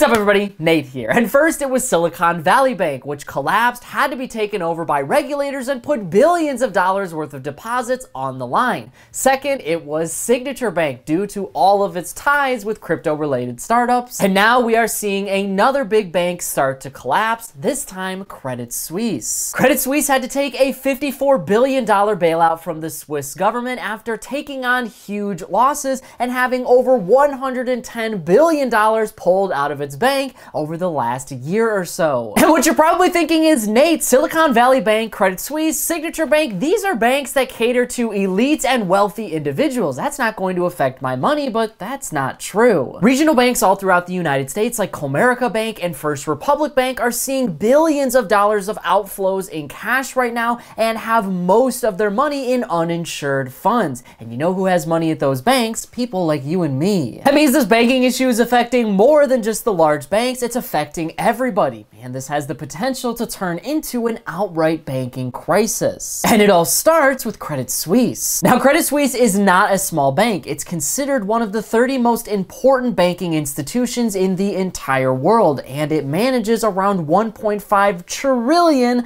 What's up everybody, Nate here. And first it was Silicon Valley Bank, which collapsed, had to be taken over by regulators and put billions of dollars worth of deposits on the line. Second, it was Signature Bank due to all of its ties with crypto-related startups. And now we are seeing another big bank start to collapse, this time Credit Suisse. Credit Suisse had to take a $54 billion bailout from the Swiss government after taking on huge losses and having over $110 billion pulled out of its bank over the last year or so. And what you're probably thinking is, Nate, Silicon Valley Bank, Credit Suisse, Signature Bank, these are banks that cater to elites and wealthy individuals. That's not going to affect my money, but that's not true. Regional banks all throughout the United States like Comerica Bank and First Republic Bank are seeing billions of dollars of outflows in cash right now and have most of their money in uninsured funds. And you know who has money at those banks? People like you and me. That means this banking issue is affecting more than just the large banks, it's affecting everybody. And this has the potential to turn into an outright banking crisis. And it all starts with Credit Suisse. Now, Credit Suisse is not a small bank. It's considered one of the 30 most important banking institutions in the entire world, and it manages around $1.5 trillion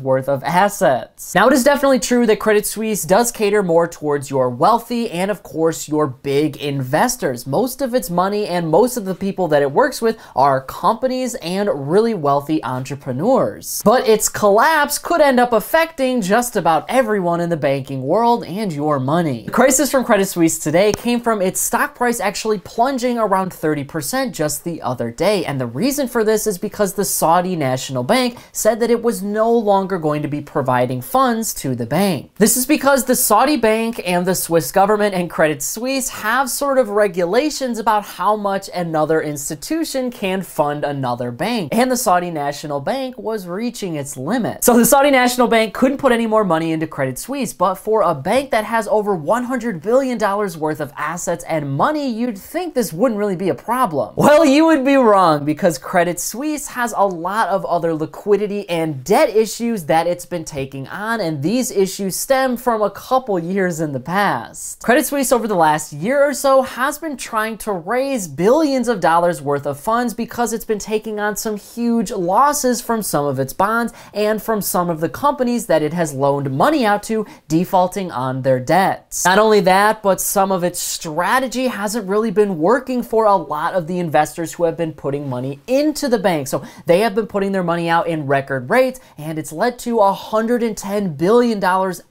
worth of assets. Now, it is definitely true that Credit Suisse does cater more towards your wealthy and, of course, your big investors. Most of its money and most of the people that it works with are companies and really wealthy entrepreneurs. But its collapse could end up affecting just about everyone in the banking world and your money. The crisis from Credit Suisse today came from its stock price actually plunging around 30% just the other day. And the reason for this is because the Saudi National Bank said that it was no longer going to be providing funds to the bank. This is because the Saudi bank and the Swiss government and Credit Suisse have sort of regulations about how much another institution can fund another bank. And the Saudi National Bank was reaching its limit. So the Saudi National Bank couldn't put any more money into Credit Suisse, but for a bank that has over $100 billion worth of assets and money, you'd think this wouldn't really be a problem. Well, you would be wrong, because Credit Suisse has a lot of other liquidity and debt issues that it's been taking on, and these issues stem from a couple years in the past. Credit Suisse over the last year or so has been trying to raise billions of dollars worth of funds because it's been taking on some huge losses from some of its bonds and from some of the companies that it has loaned money out to defaulting on their debts. Not only that, but some of its strategy hasn't really been working for a lot of the investors who have been putting money into the bank. So they have been putting their money out in record rates, and it's led to $110 billion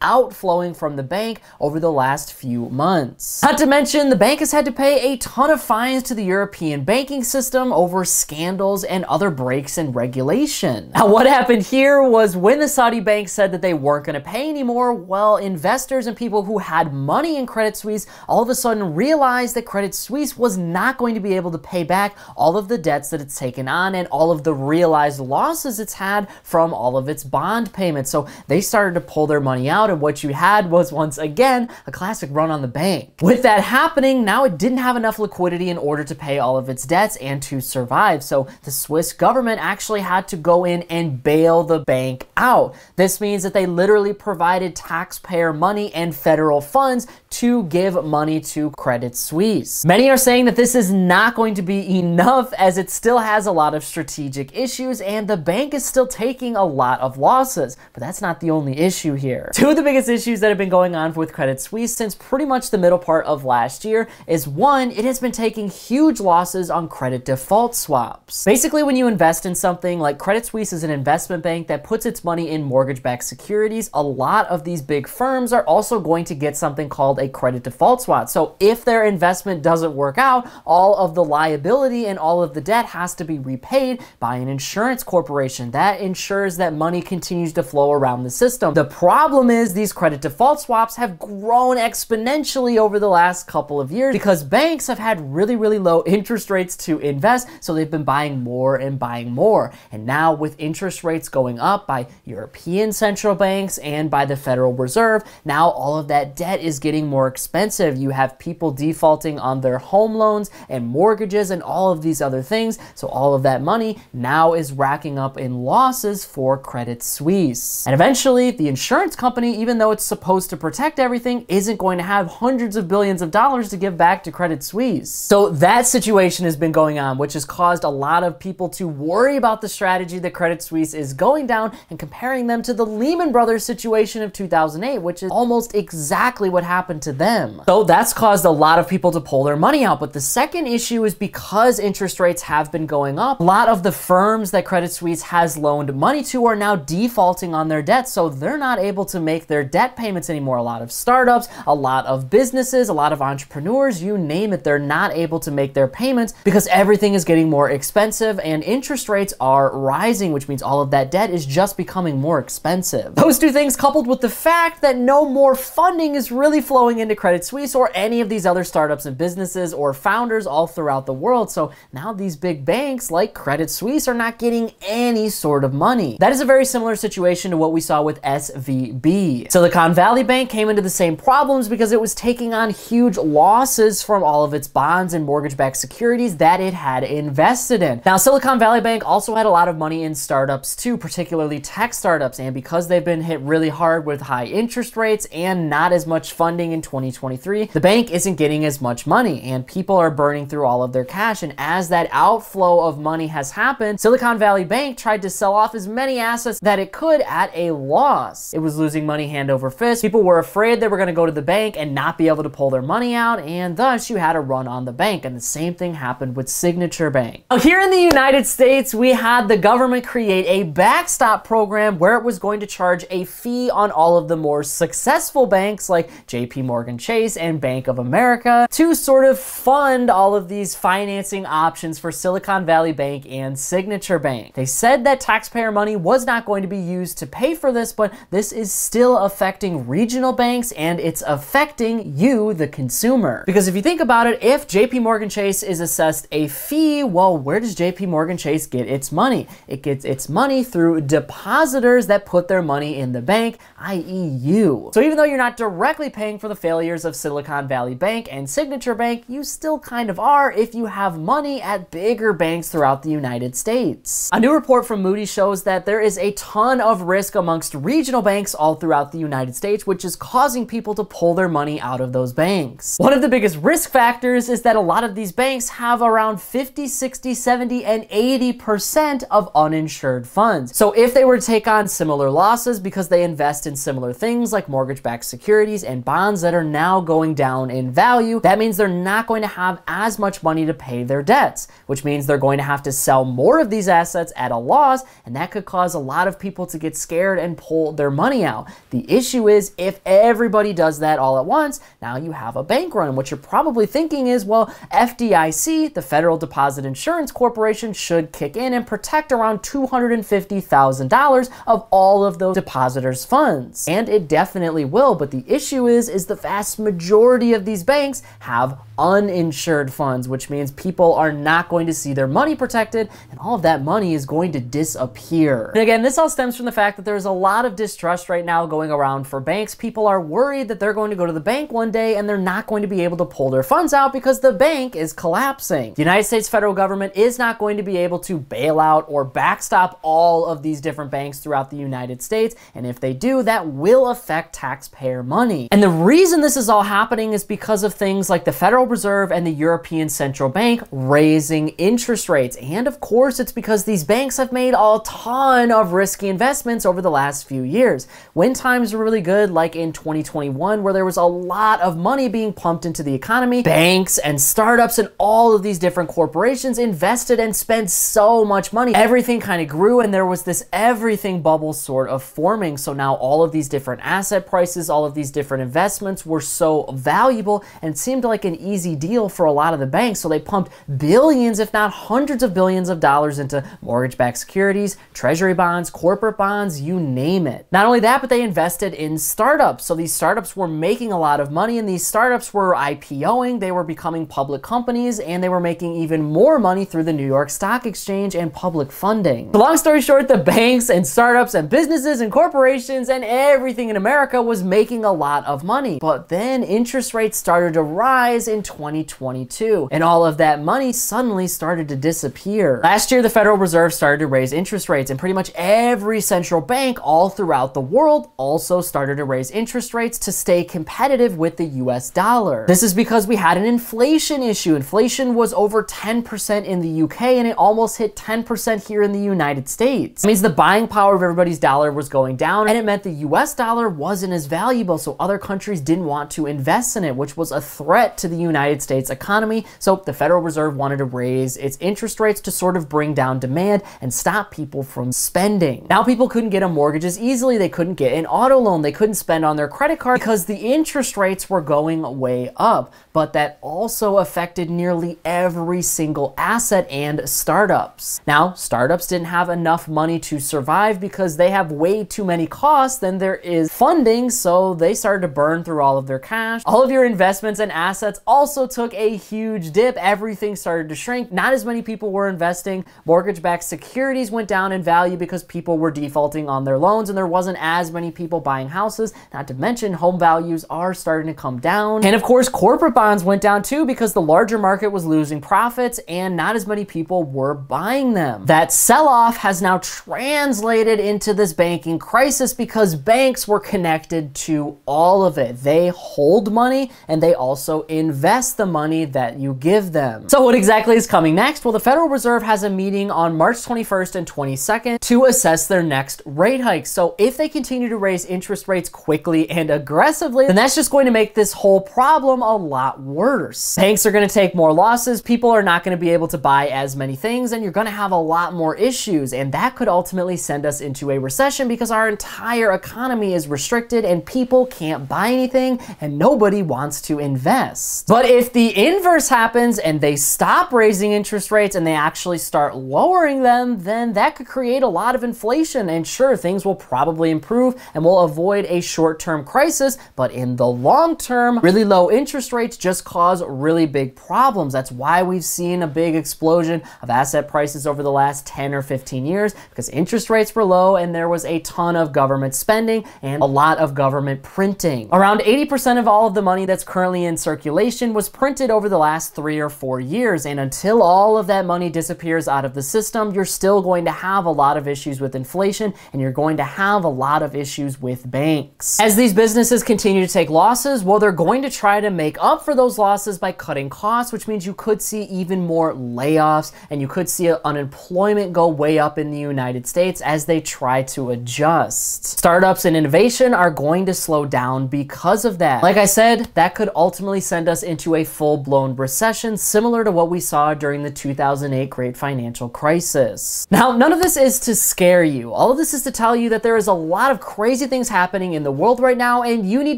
outflowing from the bank over the last few months. Not to mention, the bank has had to pay a ton of fines to the European banking system over scandals and other breaks in regulation. Now, what happened here was when the Saudi bank said that they weren't going to pay anymore, well, investors and people who had money in Credit Suisse all of a sudden realized that Credit Suisse was not going to be able to pay back all of the debts that it's taken on and all of the realized losses it's had from all of its bond payments. So they started to pull their money out, and what you had was, once again, a classic run on the bank. With that happening, now it didn't have enough liquidity in order to pay all of its debts and to survive. So the Swiss government actually had to go in and bail the bank out. This means that they literally provided taxpayer money and federal funds to give money to Credit Suisse. Many are saying that this is not going to be enough, as it still has a lot of strategic issues and the bank is still taking a lot of losses. But that's not the only issue here. Two of the biggest issues that have been going on with Credit Suisse since pretty much the middle part of last year is, one, it has been taking huge losses on credit default swaps. Basically, when you invest in something like Credit Suisse is an investment bank that puts its money in mortgage-backed securities, a lot of these big firms are also going to get something called a credit default swap. So if their investment doesn't work out, all of the liability and all of the debt has to be repaid by an insurance corporation. That ensures that money continues to flow around the system. The problem is these credit default swaps have grown exponentially over the last couple of years because banks have had really low interest rates to invest, so they've been buying more and buying more more. And now with interest rates going up by European central banks and by the Federal Reserve, now all of that debt is getting more expensive. You have people defaulting on their home loans and mortgages and all of these other things. So all of that money now is racking up in losses for Credit Suisse. And eventually the insurance company, even though it's supposed to protect everything, isn't going to have hundreds of billions of dollars to give back to Credit Suisse. So that situation has been going on, which has caused a lot of people to worry about the strategy that Credit Suisse is going down and comparing them to the Lehman Brothers situation of 2008, which is almost exactly what happened to them. So that's caused a lot of people to pull their money out. But the second issue is because interest rates have been going up, a lot of the firms that Credit Suisse has loaned money to are now defaulting on their debt. So they're not able to make their debt payments anymore. A lot of startups, a lot of businesses, a lot of entrepreneurs, you name it, they're not able to make their payments because everything is getting more expensive and interest rates are rising, which means all of that debt is just becoming more expensive. Those two things coupled with the fact that no more funding is really flowing into Credit Suisse or any of these other startups and businesses or founders all throughout the world. So now these big banks like Credit Suisse are not getting any sort of money. That is a very similar situation to what we saw with SVB. Silicon Valley Bank came into the same problems because it was taking on huge losses from all of its bonds and mortgage-backed securities that it had invested in. Now, Silicon Valley Bank also had a lot of money in startups too, particularly tech startups, and because they've been hit really hard with high interest rates and not as much funding in 2023, the bank isn't getting as much money and people are burning through all of their cash. And as that outflow of money has happened, Silicon Valley Bank tried to sell off as many assets that it could at a loss. It was losing money hand over fist. People were afraid they were going to go to the bank and not be able to pull their money out, and thus you had a run on the bank. And the same thing happened with Signature Bank. Now, here in the United States, we had the government create a backstop program where it was going to charge a fee on all of the more successful banks like JP Morgan Chase and Bank of America to sort of fund all of these financing options for Silicon Valley Bank and Signature Bank. They said that taxpayer money was not going to be used to pay for this, but this is still affecting regional banks and it's affecting you, the consumer. Because if you think about it, if JP Morgan Chase is assessed a fee, well, where does JP Morgan Chase get its money? It gets its money through depositors that put their money in the bank, i.e. you. So even though you're not directly paying for the failures of Silicon Valley Bank and Signature Bank, you still kind of are if you have money at bigger banks throughout the United States. A new report from Moody's shows that there is a ton of risk amongst regional banks all throughout the United States, which is causing people to pull their money out of those banks. One of the biggest risk factors is that a lot of these banks have around 50, 60, 70, and 80% of uninsured funds. So if they were to take on similar losses because they invest in similar things like mortgage-backed securities and bonds that are now going down in value, that means they're not going to have as much money to pay their debts, which means they're going to have to sell more of these assets at a loss, and that could cause a lot of people to get scared and pull their money out. The issue is if everybody does that all at once, now you have a bank run. And what you're probably thinking is, well, FDIC, the Federal Deposit Insurance Corporation, should kick in and protect around $250,000 of all of those depositors' funds. And it definitely will, but the issue is the vast majority of these banks have uninsured funds, which means people are not going to see their money protected and all of that money is going to disappear. And again, this all stems from the fact that there's a lot of distrust right now going around for banks. People are worried that they're going to go to the bank one day and they're not going to be able to pull their funds out because the bank is collapsing. The United States federal government is not going to be able to bail out or backstop all of these different banks throughout the United States, and if they do, that will affect taxpayer money. And the reason this is all happening is because of things like the Federal Reserve and the European Central Bank raising interest rates. And of course, it's because these banks have made a ton of risky investments over the last few years. When times were really good, like in 2021, where there was a lot of money being pumped into the economy, banks and startups and all of these different corporations invested and spent so much money. Everything kind of grew and there was this everything bubble sort of forming. So now all of these different asset prices, all of these different investments were so valuable and it seemed like an easy deal for a lot of the banks, so they pumped billions, if not hundreds of billions of dollars into mortgage-backed securities, treasury bonds, corporate bonds, you name it. Not only that, but they invested in startups. So these startups were making a lot of money, and these startups were IPOing, they were becoming public companies, and they were making even more money through the New York Stock Exchange and public funding. So long story short, the banks and startups and businesses and corporations and everything in America was making a lot of money. But then interest rates started to rise in 2022, and all of that money suddenly started to disappear. Last year, the Federal Reserve started to raise interest rates, and pretty much every central bank all throughout the world also started to raise interest rates to stay competitive with the US dollar. This is because we had an inflation issue. Inflation was over 10% in the UK, and it almost hit 10% here in the United States. It means the buying power of everybody's dollar was going down, and it meant the US dollar wasn't as valuable, so other countries didn't want to invest in it, which was a threat to the United States economy. So the Federal Reserve wanted to raise its interest rates to sort of bring down demand and stop people from spending. Now people couldn't get a mortgage as easily, they couldn't get an auto loan, they couldn't spend on their credit card because the interest rates were going way up. But that also affected nearly every single asset and startups. Now, startups didn't have enough money to survive because they have way too many costs than there is funding, so they started to burn through all of their cash. All of your investments and assets also took a huge dip. Everything started to shrink. Not as many people were investing. Mortgage-backed securities went down in value because people were defaulting on their loans, and there wasn't as many people buying houses. Not to mention, home values are starting to come down. And of course, corporate bonds went down too because the larger market was losing profits and not as many people were buying them. That sell-off has now translated into this banking crisis because banks were connected to all of it. They hold money and they also invest the money that you give them. So what exactly is coming next? Well, the Federal Reserve has a meeting on March 21st and 22nd to assess their next rate hike. So if they continue to raise interest rates quickly and aggressively, then that's just going to make this whole problem a lot worse. Banks are going to take more losses, people are not going to be able to buy as many things, and you're going to have a lot more issues, and that could ultimately send us into a recession because our entire economy is restricted and people can't buy anything and nobody wants to invest. But if the inverse happens and they stop raising interest rates and they actually start lowering them, then that could create a lot of inflation, and sure, things will probably improve and we'll avoid a short-term crisis, but in the long term, really low interest rates just cause really big problems. That's why we've seen a big explosion of asset prices over the last 10 or 15 years, because interest rates were low and there was a ton of government spending and a lot of government printing. Around 80% of all of the money that's currently in circulation was printed over the last 3 or 4 years, and until all of that money disappears out of the system, you're still going to have a lot of issues with inflation and you're going to have a lot of issues with banks. As these businesses continue to take losses, well, they're going to try to make up for those losses by cutting costs, which means you could see even more layoffs and you could see unemployment go way up in the United States as they try to adjust. Startups and innovation are going to slow down because of that. Like I said, that could ultimately send us into a full-blown recession similar to what we saw during the 2008 Great Financial Crisis. Now, none of this is to scare you. All of this is to tell you that there is a lot of crazy things happening in the world right now, and you need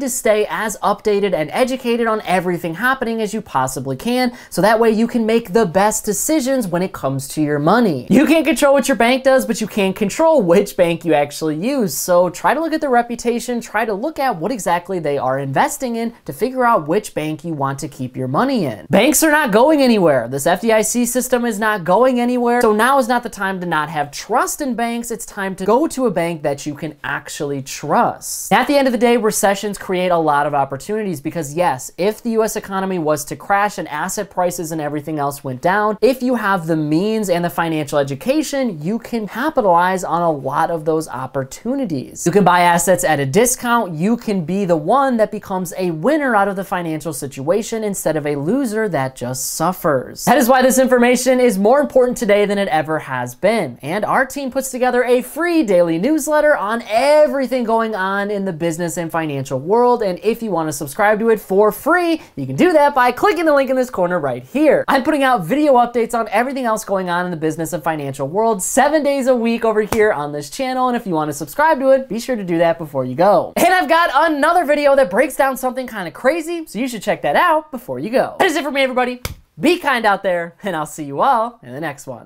to stay as updated and educated on everything happening as you possibly can, so that way you can make the best decisions when it comes to your money. You can't control what your bank does, but you can control which bank you actually use. So try to look at their reputation, try to look at what exactly they are investing in to figure out which bank you want to keep your money in. Banks are not going anywhere. This FDIC system is not going anywhere. So now is not the time to not have trust in banks. It's time to go to a bank that you can actually trust. At the end of the day, recessions create a lot of opportunities because yes, if the US economy was to crash and asset prices and everything else went down, if you have the means and the financial education, you can capitalize on a lot of those opportunities. You can buy assets at a discount. You can be the one that becomes a winner out of the financial situation instead of a loser that just suffers. That is why this information is more important today than it ever has been. And our team puts together a free daily newsletter on everything going on in the business and financial world. And if you want to subscribe to it for free, you can do that by clicking the link in this corner right here. I'm putting out video updates on everything else going on in the business and financial world 7 days a week over here on this channel. And if you want to subscribe to it, be sure to do that before you go. And I've got another video that breaks down something kind of crazy, so you should check that out before you go. That is it for me, everybody. Be kind out there, and I'll see you all in the next one.